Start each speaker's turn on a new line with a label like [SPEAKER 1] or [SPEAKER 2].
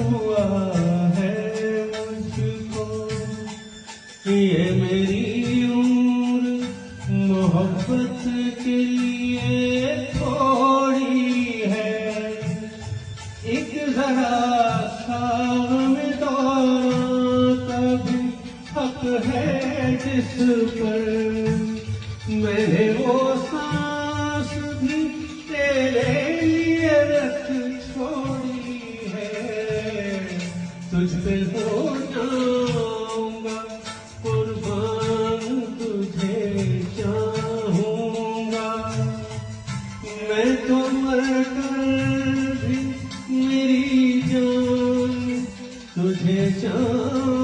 [SPEAKER 1] हुआ है मुझको। ये मेरी उम्र मोहब्बत के लिए थोड़ी है, एक जरा खाब में दौड़ना भी हक है जिस पर। मैंने वो सांस भी तेरे लिए रख छोड़ी है, तुझ पे हो जाऊंगा कुर्बान, तुझे चाहूंगा मैं तो मरकर भी, मेरी जान तुझे चाहूंगा।